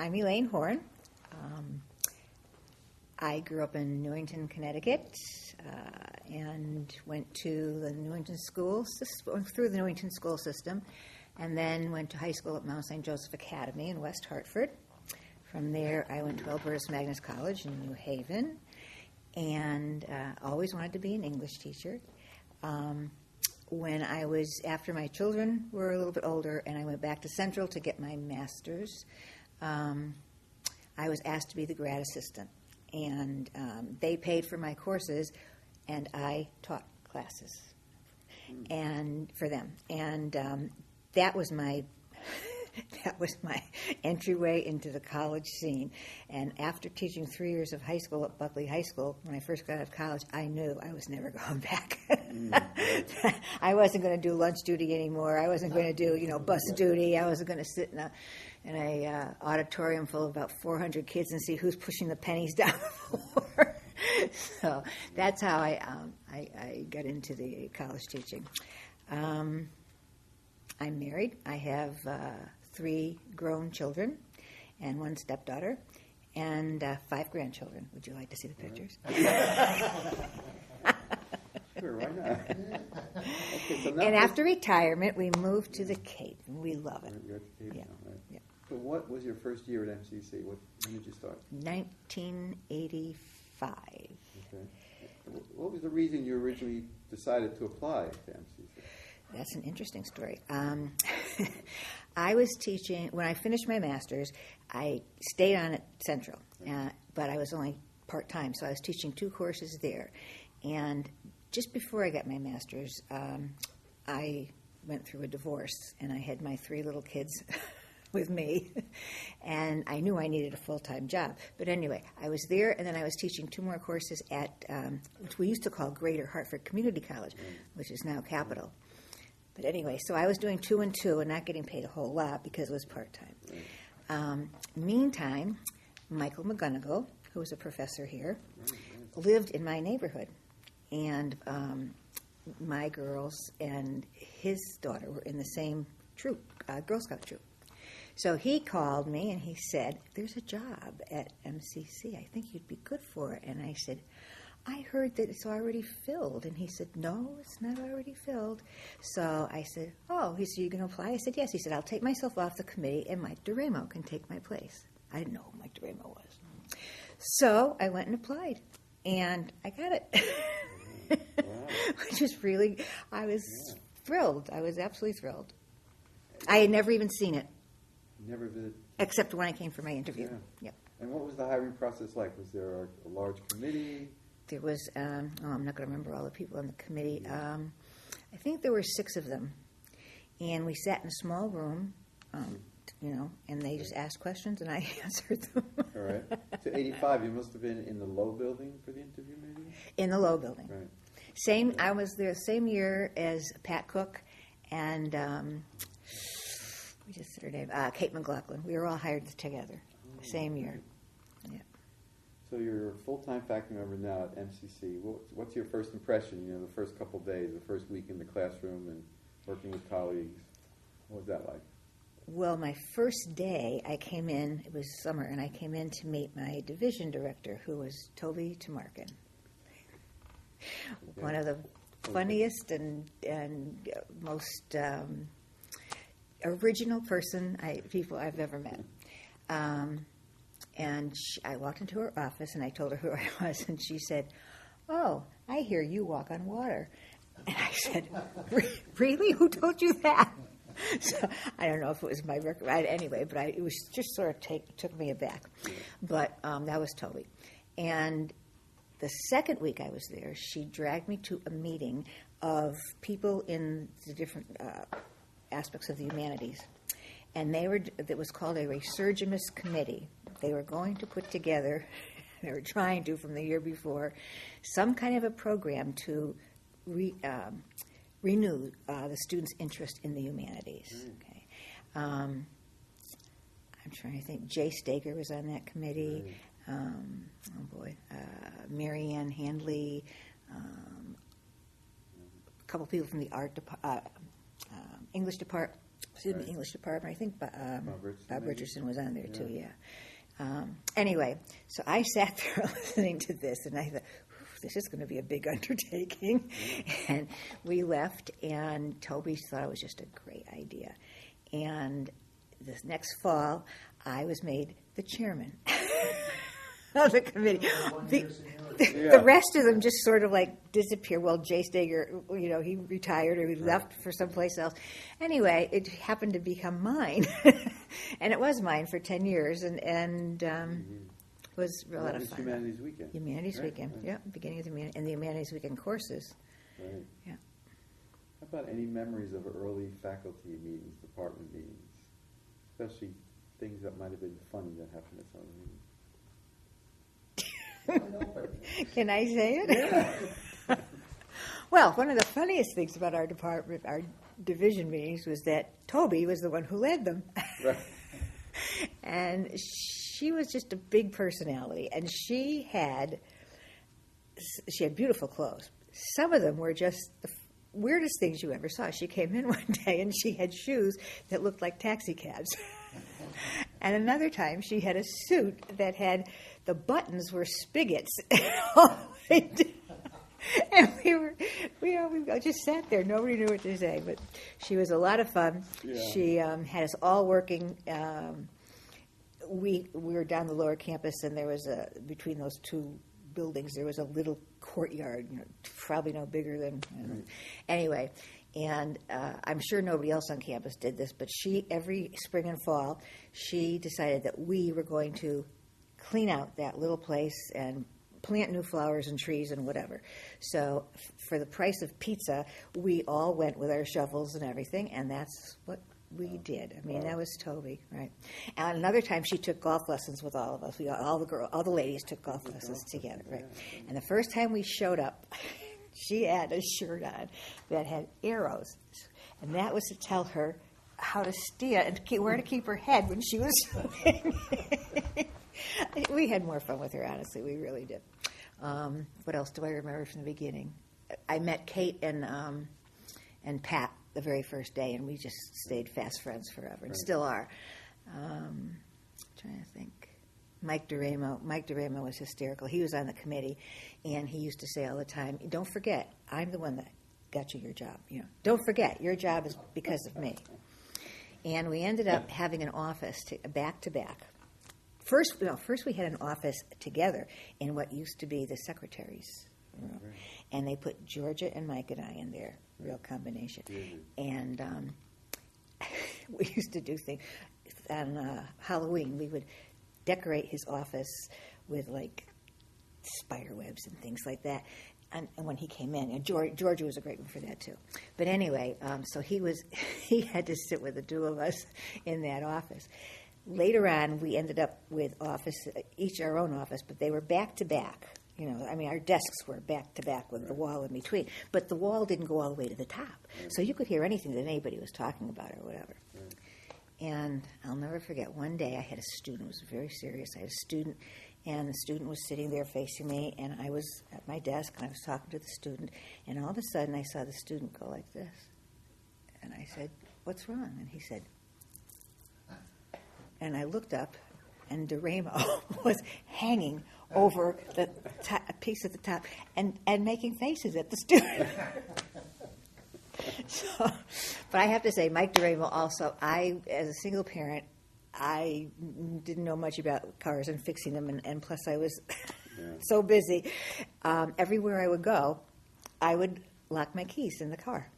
I'm Elaine Horne. I grew up in Newington, Connecticut, and went to the Newington school through the Newington school system, and then went to high school at Mount St. Joseph Academy in West Hartford. From there, I went to Albertus Magnus College in New Haven, and always wanted to be an English teacher. After my children were a little bit older, and I went back to Central to get my master's, I was asked to be the grad assistant. And they paid for my courses, and I taught classes and for them. And that was my entryway into the college scene. And after teaching 3 years of high school at Buckley High School, when I first got out of college, I knew I was never going back. I wasn't going to do lunch duty anymore. I wasn't going to do, bus duty. I wasn't going to sit in a auditorium full of about 400 kids and see who's pushing the pennies down the floor. So that's how I got into the college teaching. I'm married. I have 3 grown children and 1 stepdaughter and 5 grandchildren. Would you like to see the pictures? Sure, why not? Okay, so and after retirement, we moved to the Cape, and we love it. You're at the Cape now, right? Yeah. So what was your first year at MCC? When did you start? 1985. Okay. What was the reason you originally decided to apply to MCC? That's an interesting story. I was teaching, when I finished my master's, I stayed on at Central, but I was only part-time, so I was teaching 2 courses there. And just before I got my master's, I went through a divorce, and I had my 3 little kids with me, and I knew I needed a full-time job. But anyway, I was there, and then I was teaching 2 more courses at, which we used to call Greater Hartford Community College, which is now Capital. But anyway, so I was doing 2 and 2 and not getting paid a whole lot because it was part-time. Meantime, Michael McGonigal, who was a professor here, lived in my neighborhood. And my girls and his daughter were in the same troop, Girl Scout troop. So he called me and he said, "There's a job at MCC. I think you'd be good for it." And I said, "I heard that it's already filled." And he said, "No, it's not already filled." So I said, "Oh." He said, "You going to apply?" I said, "Yes." He said, "I'll take myself off the committee and Mike DeRamo can take my place." I didn't know who Mike DeRamo was. So I went and applied, and I got it. Which is really, I was thrilled. I was absolutely thrilled. I had never even seen it. Never visited? Except when I came for my interview. Yeah. Yep. And what was the hiring process like? Was there a large committee? There was, I'm not going to remember all the people on the committee. I think there were 6 of them. And we sat in a small room, and they just asked questions, and I answered them. All right. So 85, you must have been in the low building for the interview, maybe? In the low building. Right. I was there the same year as Pat Cook and, we just said her name, Kate McLaughlin. We were all hired together, same year. Yeah. So you're a full-time faculty member now at MCC. What's your first impression, the first couple of days, the first week in the classroom and working with colleagues? What was that like? Well, my first day, I came in, it was summer, and I came in to meet my division director, who was Toby Tamarkin. Okay. One of the funniest and most original people I've ever met. And I walked into her office, and I told her who I was, and she said, "Oh, I hear you walk on water." And I said, "Really? Who told you that?" So I don't know if it was my record. Anyway, but it was just sort of took me aback. But that was Toby. And the second week I was there, she dragged me to a meeting of people in the different aspects of the humanities. And it was called a Resurgimus Committee. They were going to put together, they were trying to from the year before, some kind of a program to renew the students' interest in the humanities. Okay. I'm trying to think. Jay Stager was on that committee. Mary Ann Handley, a couple people from the art English department. in the English department. I think Bob maybe? Richardson was on there too. Yeah. Anyway, so I sat there listening to this, and I thought, this is going to be a big undertaking. And we left, and Toby thought it was just a great idea. And this next fall, I was made the chairman of the committee. The rest of them just sort of like disappear. Well, Jay Steger, he retired or he left for someplace else. Anyway, it happened to become mine. And it was mine for 10 years. And it was a lot of fun. Humanities Weekend. Humanities Weekend, right. yeah. Beginning of the Humanities Weekend courses. Right. Yeah. How about any memories of early faculty meetings, department meetings? Especially things that might have been funny that happened at some of the meetings. Can I say it? Yeah. Well, one of the funniest things about our department, our division meetings, was that Toby was the one who led them. Right. And she was just a big personality, and she had beautiful clothes. Some of them were just the weirdest things you ever saw. She came in one day, and she had shoes that looked like taxi cabs. And another time, she had a suit that had the buttons were spigots. And we just sat there. Nobody knew what to say, but she was a lot of fun. Yeah. She had us all working. We were down the lower campus, and there was between those two buildings, there was a little courtyard, probably no bigger than, anyway. And I'm sure nobody else on campus did this, but every spring and fall, she decided that we were going to clean out that little place and plant new flowers and trees and whatever. So for the price of pizza, we all went with our shovels and everything, and that's what we did. I mean, that was Toby, right? And another time, she took golf lessons with all of us. All the ladies took golf lessons together, right? And the first time we showed up, she had a shirt on that had arrows, and that was to tell her how to steer and where to keep her head when she was swimming. We had more fun with her, honestly. We really did. What else do I remember from the beginning? I met Kate and Pat the very first day, and we just stayed fast friends forever, and still are. Trying to think. Mike DeRamo was hysterical. He was on the committee, and he used to say all the time, "Don't forget, I'm the one that got you your job. Don't forget, your job is because of me." And we ended up having an office back to back. First we had an office together in what used to be the secretary's room, and they put Georgia and Mike and I in there. Real combination. And we used to do things. On Halloween, we would decorate his office with, like, spider webs and things like that. And when he came in, and Georgia was a great one for that, too. But anyway, so he had to sit with the two of us in that office. Later on, we ended up with each our own office, but they were back-to-back. Our desks were back-to-back with the wall in between. But the wall didn't go all the way to the top. So you could hear anything that anybody was talking about or whatever. And I'll never forget, one day I had a student. It was very serious. I had a student, and the student was sitting there facing me, and I was at my desk, and I was talking to the student. And all of a sudden, I saw the student go like this. And I said, "What's wrong?" And he said, and I looked up, and DeRamo was hanging over the piece at the top and making faces at the student. But I have to say, Mike DeRamo also, as a single parent, I didn't know much about cars and fixing them, and plus I was so busy. Everywhere I would go, I would lock my keys in the car.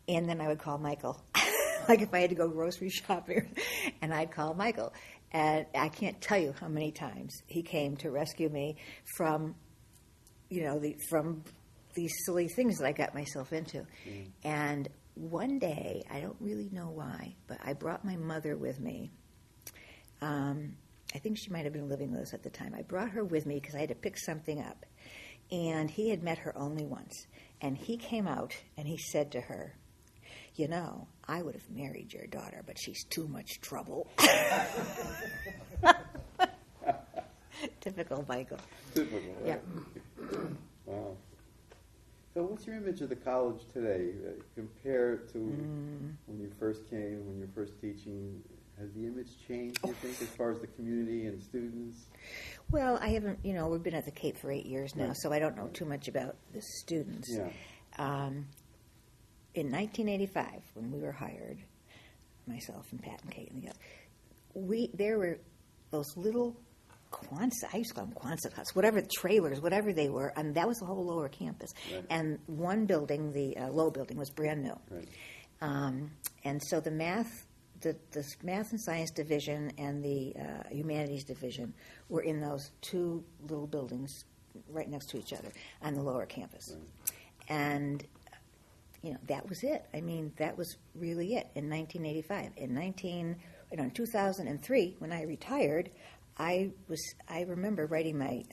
And then I would call Michael. Like if I had to go grocery shopping, and I'd call Michael. And I can't tell you how many times he came to rescue me from, from these silly things that I got myself into. And one day, I don't really know why, but I brought my mother with me. I think she might have been living with us at the time. I brought her with me because I had to pick something up. And he had met her only once. And he came out and he said to her, "I would have married your daughter, but she's too much trouble." Typical Michael. Typical, right? Yeah. Wow. So what's your image of the college today compared to when you first came, when you were first teaching? Has the image changed, do you think, as far as the community and students? Well, I haven't, we've been at the Cape for 8 years now, Right. so I don't know too much about the students. Yeah. In 1985, when we were hired, myself and Pat and Kate and the others, there were those little I used to call them Quonset huts, whatever, trailers, whatever they were, and that was the whole lower campus. Right. And one building, the low building, was brand new. Right. And so the math and science division and the humanities division were in those two little buildings right next to each other on the lower campus. Right. And that was it. I mean, that was really it in 1985. In 2003, when I retired, I remember writing my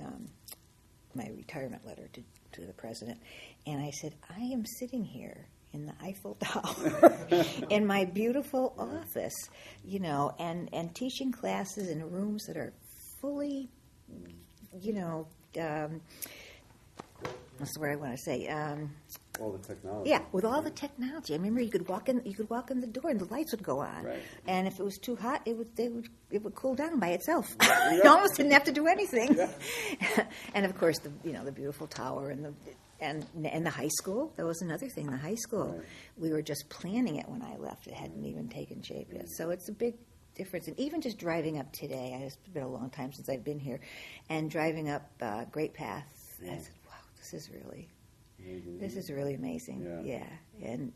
retirement letter to the president, and I said, I am sitting here in the Eiffel Tower in my beautiful office, and teaching classes in rooms that are fully, what's the word I want to say? All the technology. Yeah, with all the technology. I remember you could walk in the door and the lights would go on. Right. And if it was too hot, it would cool down by itself. You almost didn't have to do anything. Yeah. And of course, the beautiful tower and the high school. That was another thing. The high school, Right. we were just planning it when I left. It hadn't even taken shape yet. So it's a big difference. And even just driving up today, it's been a long time since I've been here, and driving up Great Path, I said, wow, this is really amazing. Yeah. And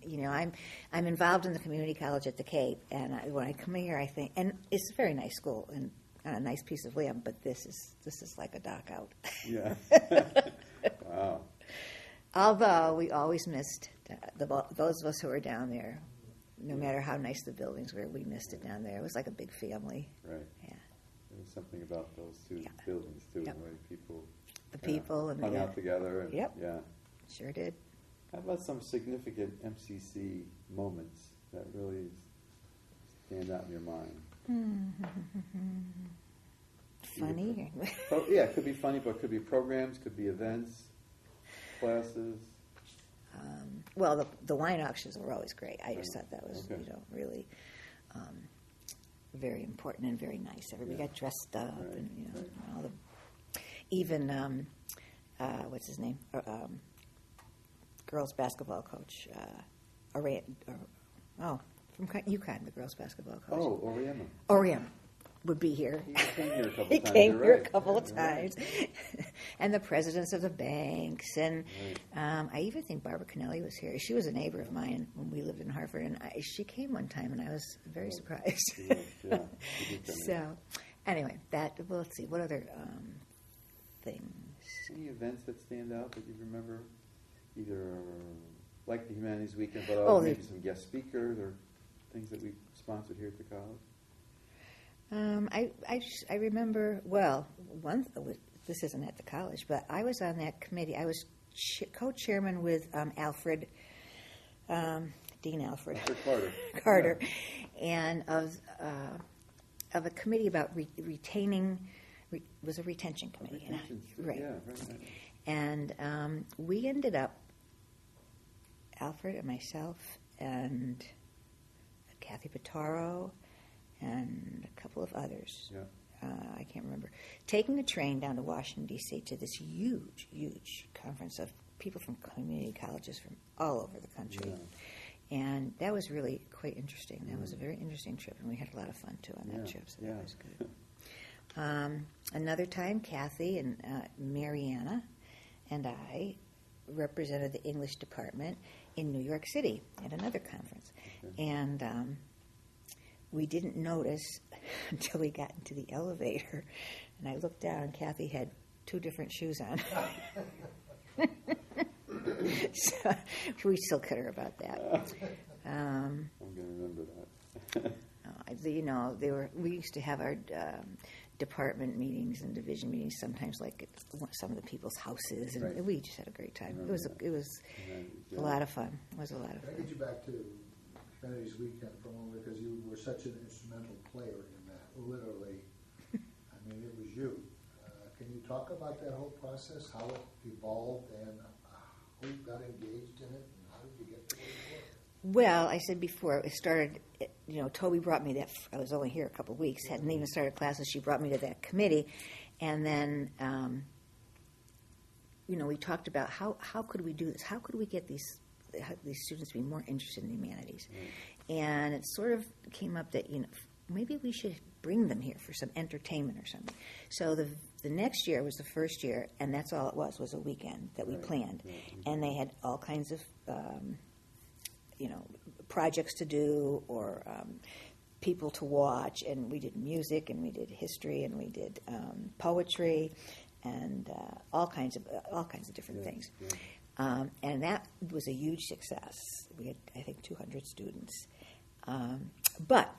I'm involved in the community college at the Cape, and when I come here, I think, and it's a very nice school and on a nice piece of land, but this is like a dock out. Yeah. Wow. Although we always missed those of us who were down there. No matter how nice the buildings were, we missed it down there. It was like a big family. Right. Yeah. There was something about those two buildings, too, Yep. the way people And hung out together. And, Yep. Yeah. Sure did. How about some significant MCC moments that really stand out in your mind? Funny. Yeah, it could be funny, but it could be programs, could be events, classes. Well, the wine auctions were always great. I just thought that was, Okay. really very important and very nice. Everybody got dressed up, Right, and right. all the even what's his name? Girls basketball coach, from UConn, the girls basketball coach. Oh, Oriema. Oriema would be here. He came here a couple He times. came You're here a right. couple of You're right. times. And the presidents of the banks. And I even think Barbara Cannelli was here. She was a neighbor of mine when we lived in Hartford. And she came one time, and I was very surprised. She was, yeah. She did come here. So, anyway, let's see. What other things? Any events that stand out that you remember? Either like the Humanities Weekend, but maybe some guest speakers or things that we sponsored here at the college? I remember, this isn't at the college, but I was on that committee. I was co-chairman with Alfred, Dean Alfred Carter. And of a committee about retaining, was a retention committee. Right. Yeah, right. And we ended up, Alfred and myself and Kathy Pitaro and a couple of others, Yeah. I can't remember, taking a train down to Washington, D.C. to this huge, huge conference of people from community colleges from all over the country. Yeah. And that was really quite interesting. That was a very interesting trip, and we had a lot of fun, too, on that trip, so that was good. Another time, Kathy and Mariana and I represented the English department in New York City at another conference. Okay. And we didn't notice until we got into the elevator, and I looked down, and Kathy had 2 different shoes on. So we still kid her about that. I'm going to remember that. We used to have our department meetings and division meetings sometimes, like at some of the people's houses, and Right. we just had a great time. It was Yeah. a lot of fun. It was a lot of Can I fun. get you back to Humanities Weekend for a moment, because you were such an instrumental player in that, literally. I mean, it was you. Can you talk about that whole process, how it evolved, and who got engaged in it, and how did you get to where you were? Well, I said before, it started, Toby brought me that, I was only here a couple of weeks, hadn't even started classes, she brought me to that committee, and then, we talked about how could we do this? How could we get these students to be more interested in the humanities? And it sort of came up that, maybe we should bring them here for some entertainment or something. So the next year was the first year, and that's all it was a weekend that we planned. And they had all kinds of, projects to do or people to watch, and we did music, and we did history, and we did poetry, and all kinds of different things. And that was a huge success. We had, I think, 200 students. But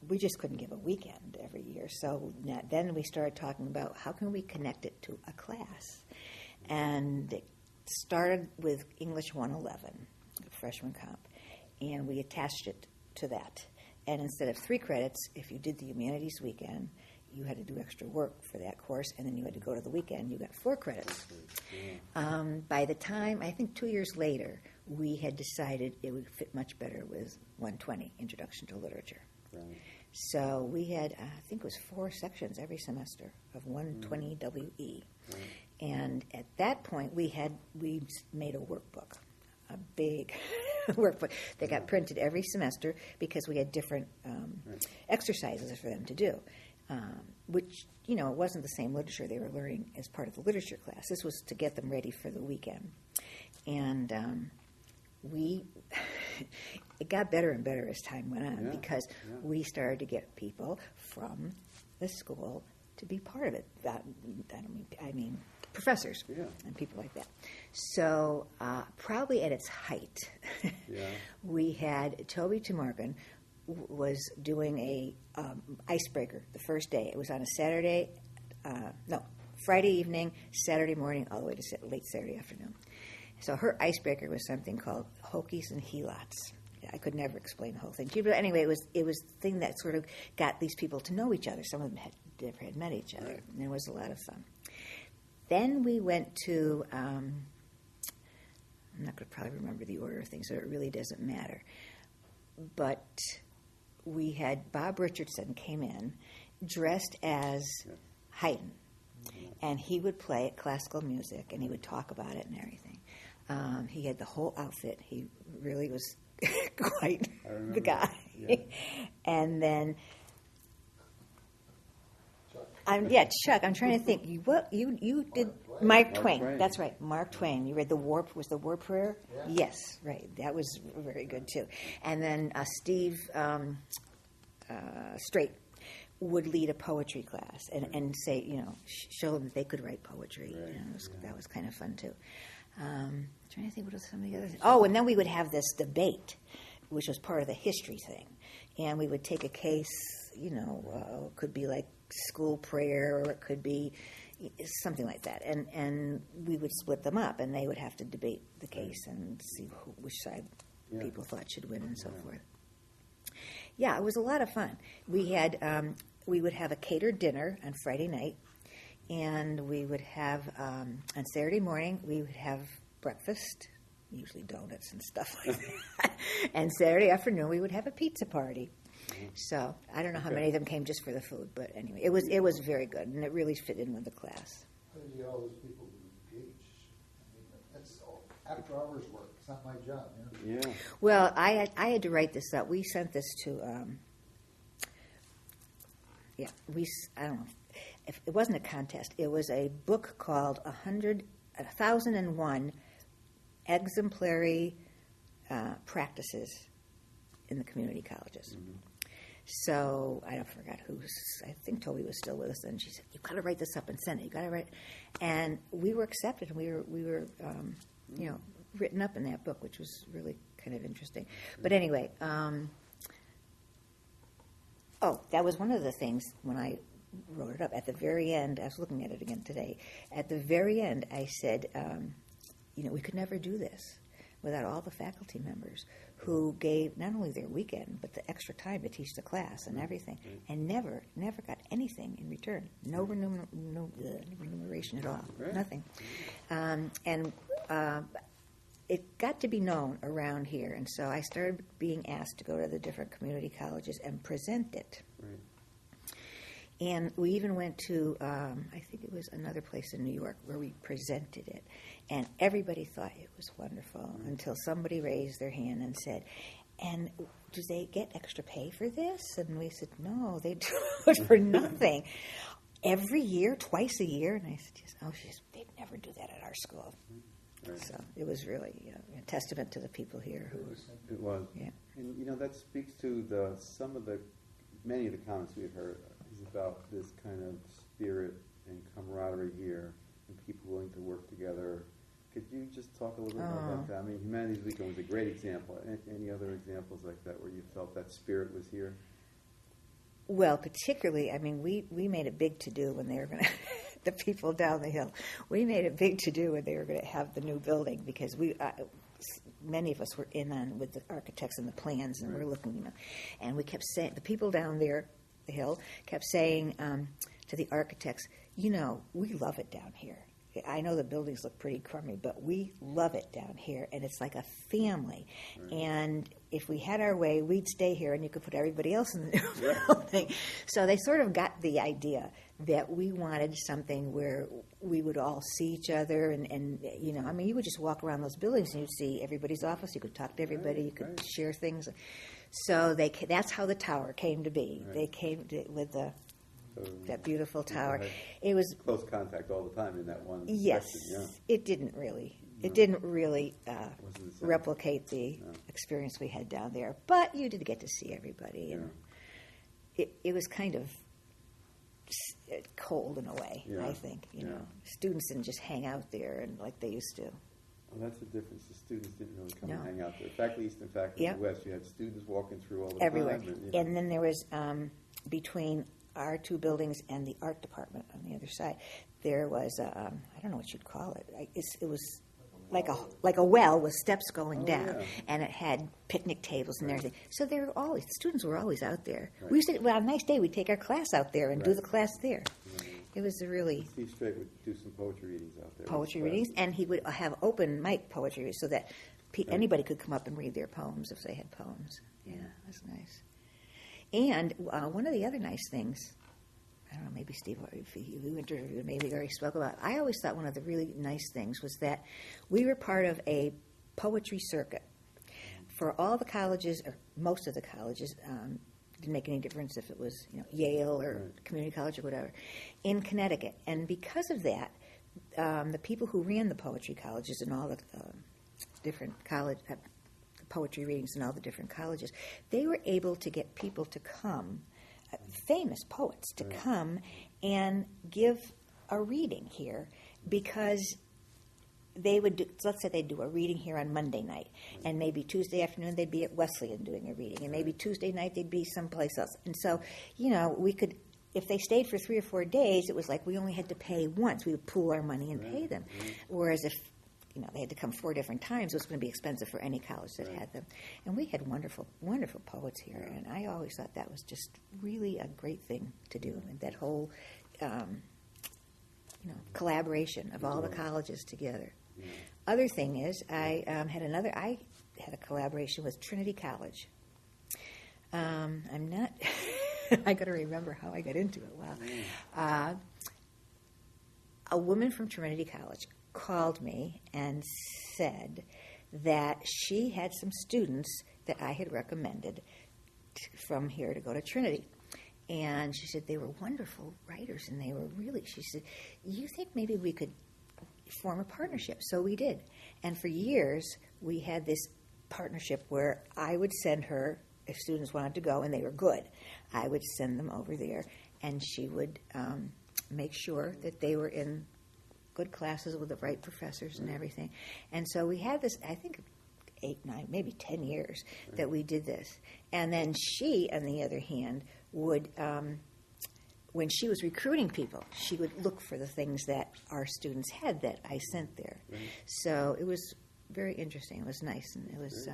we just couldn't give a weekend every year. So then we started talking about how can we connect it to a class. And it started with English 111, the freshman comp, and we attached it to that. And instead of 3 credits, if you did the humanities weekend, you had to do extra work for that course, and then you had to go to the weekend. You got 4 credits. By the time, I think 2 years later, we had decided it would fit much better with 120, Introduction to Literature. Right. So we had, I think it was 4 sections every semester of 120 WE. Right. And at that point, we made a workbook, a big workbook that got printed every semester because we had different exercises for them to do, which, it wasn't the same literature they were learning as part of the literature class. This was to get them ready for the weekend. And it got better and better as time went on because we started to get people from the school to be part of it. I mean professors and people like that. So probably at its height, we had Toby Tumarkin was doing a icebreaker the first day. It was on a Friday evening, Saturday morning, all the way to late Saturday afternoon. So her icebreaker was something called Hokies and Helots. I could never explain the whole thing to you, but anyway, it was the thing that sort of got these people to know each other. Some of them never had met each other, and it was a lot of fun. Then we went to, I'm not going to probably remember the order of things, so it really doesn't matter. But we had Bob Richardson came in dressed as Haydn, and he would play classical music, and he would talk about it and everything. He had the whole outfit. He really was quite the guy. Yeah. And then, Chuck. I'm trying to think. You did Mark Twain. That's right, Mark Twain. You read the War Prayer? Yeah. Yes, right. That was very good too. And then Steve Strait would lead a poetry class and say, show them that they could write poetry. Right. That was kind of fun too. I'm trying to think what was some of the other things. Oh, and then we would have this debate, which was part of the history thing. And we would take a case, it could be like school prayer, or it could be something like that. And we would split them up, and they would have to debate the case and see which side people thought should win and so forth. Yeah, it was a lot of fun. We would have a catered dinner on Friday night, and we would have, on Saturday morning, we would have breakfast, usually donuts and stuff like that. And Saturday afternoon, we would have a pizza party. So I don't know how many of them came just for the food, but anyway, it was very good, and it really fit in with the class. How did you get all those people engaged? I mean, that's all after hours work. It's not my job. Yeah. Well, I had to write this up. We sent this to, I don't know. If it wasn't a contest. It was a book called 1001 Exemplary Practices in the Community Colleges. Mm-hmm. So I forgot I think Toby was still with us, and she said, "You've got to write this up and send it. You got to write." And we were accepted, and we were written up in that book, which was really kind of interesting. But anyway, that was one of the things when I wrote it up. At the very end, I was looking at it again today. At the very end, I said, we could never do this without all the faculty members who gave not only their weekend, but the extra time to teach the class and everything, and never got anything in return. No remuneration at all, nothing. And it got to be known around here, and so I started being asked to go to the different community colleges and present it. Right. And we even went to, I think it was another place in New York where we presented it. And everybody thought it was wonderful until somebody raised their hand and said, and do they get extra pay for this? And we said, no, they do it for nothing. Every year, twice a year. And I said, they'd never do that at our school. Right. So it was really a testament to the people here who It was. Yeah. And, that speaks to many of the comments we've heard is about this kind of spirit and camaraderie here and people willing to work together. Could you just talk a little bit more about that? I mean, Humanities Weekend was a great example. Any other examples like that where you felt that spirit was here? Well, particularly, I mean, we made a big to-do when they were going to, the people down the hill, we made a big to-do when they were going to have the new building because many of us were in on with the architects and the plans and we're looking, and we kept saying, the people down there, the hill, kept saying to the architects, we love it down here. I know the buildings look pretty crummy, but we love it down here, and it's like a family. Right. And if we had our way, we'd stay here, and you could put everybody else in the new building. So they sort of got the idea that we wanted something where we would all see each other, and you would just walk around those buildings, and you'd see everybody's office. You could talk to everybody. You could share things. So that's how the tower came to be. Right. They came with that beautiful tower. It was close contact all the time in that one yes, section. Yeah. It didn't really replicate the experience we had down there. But you did get to see everybody, and it was kind of cold in a way. I think students didn't just hang out there and like they used to. Well, that's the difference. The students didn't really come and hang out there. Faculty East and Faculty West, you had students walking through all the everywhere. time. And then there was between our two buildings and the art department on the other side, there was I don't know what you'd call it. It was like a well with steps going down, and it had picnic tables and everything. So students were always out there. Right. We used to, on a nice day, we'd take our class out there and do the class there. It was a really... Steve Strait would do some poetry readings out there. Poetry readings, and he would have open mic poetry readings so that anybody could come up and read their poems if they had poems. Yeah, that's nice. And one of the other nice things, I don't know, maybe Steve, if you interviewed, maybe already spoke about, I always thought one of the really nice things was that we were part of a poetry circuit. For all the colleges, or most of the colleges, didn't make any difference if it was Yale or community college or whatever, in Connecticut. And because of that, the people who ran the poetry colleges and all the different poetry readings in all the different colleges, they were able to get people to come, famous poets, to come and give a reading here because they would do, let's say they'd do a reading here on Monday night, and maybe Tuesday afternoon they'd be at Wesleyan doing a reading, and maybe Tuesday night they'd be someplace else. And so, we could, if they stayed for 3 or 4 days, it was like we only had to pay once. We would pool our money and pay them. Whereas if, they had to come 4 different times, it was going to be expensive for any college that had them. And we had wonderful, wonderful poets here, and I always thought that was just really a great thing to do, and that whole, collaboration of all the colleges together. Other thing is, I had a collaboration with Trinity College. I'm not, I got to remember how I got into it. Wow. A woman from Trinity College called me and said that she had some students that I had recommended from here to go to Trinity. And she said they were wonderful writers, and they were really, she said, you think maybe we could form a partnership? So we did. And for years, we had this partnership where I would send her, if students wanted to go, and they were good, I would send them over there, and she would make sure that they were in good classes with the right professors and everything. And so we had this, I think, 8, 9, maybe 10 years that we did this. And then she, on the other hand, would, when she was recruiting people, she would look for the things that our students had that I sent there. So it was very interesting. It was nice, and it was,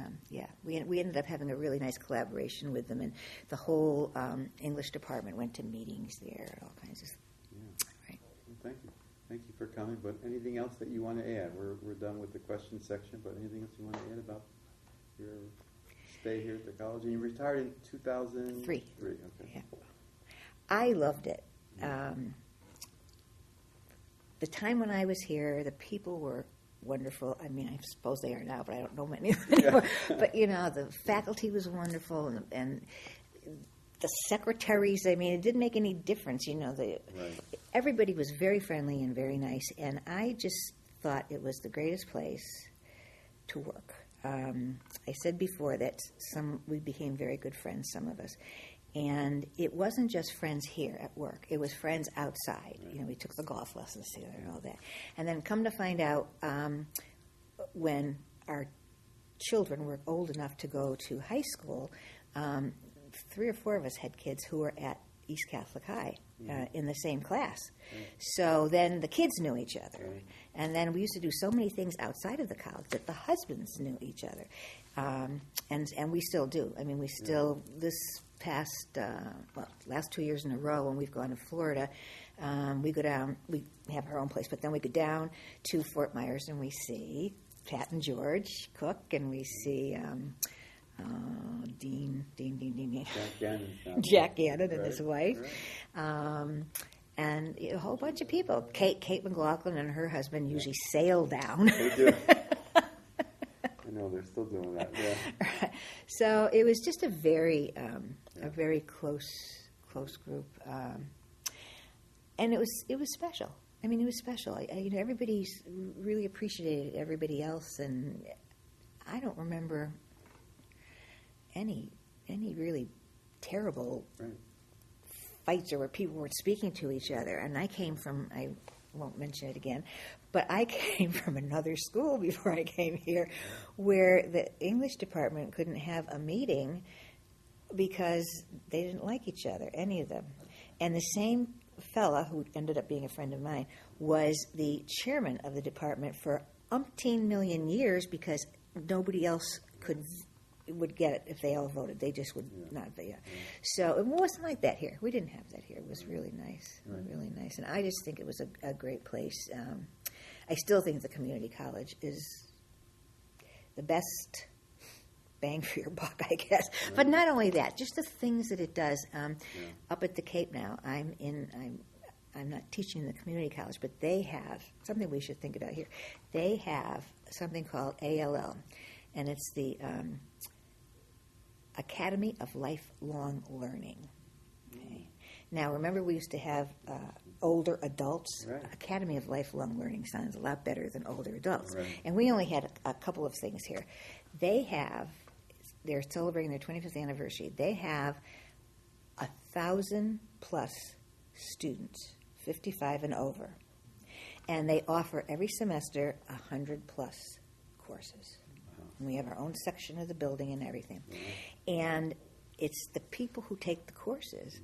we ended up having a really nice collaboration with them, and the whole English department went to meetings there, all kinds of Right. Well, thank you. thank you for coming. But anything else that you want to add? We're done with the question section, but anything else you want to add about your stay here at the college? And you retired in 2003. Okay. Yeah. I loved it. The time when I was here, the people were wonderful. I mean, I suppose they are now, but I don't know many of them anymore. But, the faculty was wonderful, and the secretaries, I mean, it didn't make any difference, Everybody was very friendly and very nice, and I just thought it was the greatest place to work. I said before that we became very good friends, some of us. And it wasn't just friends here at work. It was friends outside. Right. We took the golf lessons together and all that. And then come to find out, when our children were old enough to go to high school, 3 or 4 of us had kids who were at East Catholic High in the same class. Right. So then the kids knew each other. Right. And then we used to do so many things outside of the college that the husbands knew each other. And we still do. I mean, we still, this past, last 2 years in a row when we've gone to Florida, we go down, we have our own place, but then we go down to Fort Myers and we see Pat and George Cook, and we see Dean. Jack Gannon and his wife. Right. And a whole bunch of people. Kate McLaughlin and her husband usually sail down. They do. I know they're still doing that. Yeah. Right. So it was just a very close group, and it was special. I mean, it was special. Everybody really appreciated everybody else, and I don't remember any really terrible fights or where people weren't speaking to each other. And I won't mention it again, but I came from another school before I came here where the English department couldn't have a meeting because they didn't like each other, any of them. And the same fella, who ended up being a friend of mine, was the chairman of the department for umpteen million years because nobody else would get it if they all voted. They just would not. Yeah. So it wasn't like that here. We didn't have that here. It was really nice, really nice. And I just think it was a great place. I still think the community college is the best bang for your buck, I guess. Right. But not only that, just the things that it does. Up at the Cape now, I'm not teaching in the community college, but they have something we should think about here. They have something called ALL, and it's the Academy of Lifelong Learning. Okay. Now, remember we used to have older adults? Right. Academy of Lifelong Learning sounds a lot better than older adults. Right. And we only had a couple of things here. They're celebrating their 25th anniversary. They have 1,000+ students, 55 and over. And they offer every semester 100+ courses. And we have our own section of the building and everything. And it's the people who take the courses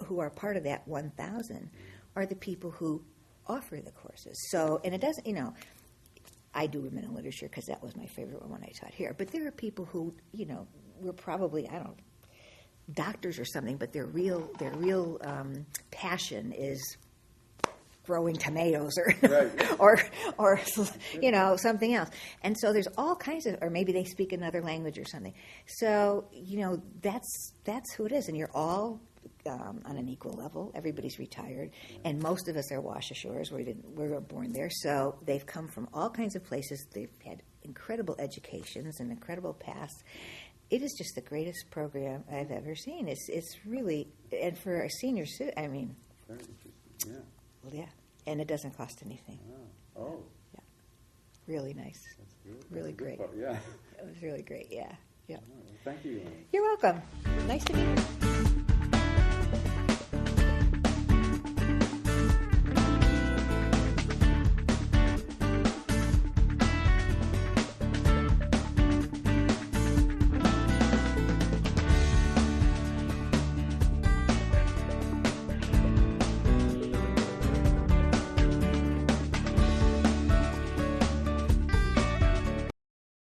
who are part of that 1,000 are the people who offer the courses. So, and it doesn't, I do women in literature because that was my favorite one when I taught here. But there are people who, were probably, doctors or something, but their real passion is growing tomatoes or something else. And so there's all kinds of, or maybe they speak another language or something. So, that's who it is. And you're all on an equal level. Everybody's retired. And most of us are wash ashores. We were born there. So they've come from all kinds of places. They've had incredible educations and incredible paths. It is just the greatest program I've ever seen. It's really, and for a senior student, very interesting. Yeah. Well, yeah, and it doesn't cost anything. Wow. Oh. Yeah. Really nice. That's good. Really That's a good great. part. Yeah. It was really great, yeah. Oh, well, thank you, Elaine. You're welcome. Nice to meet you.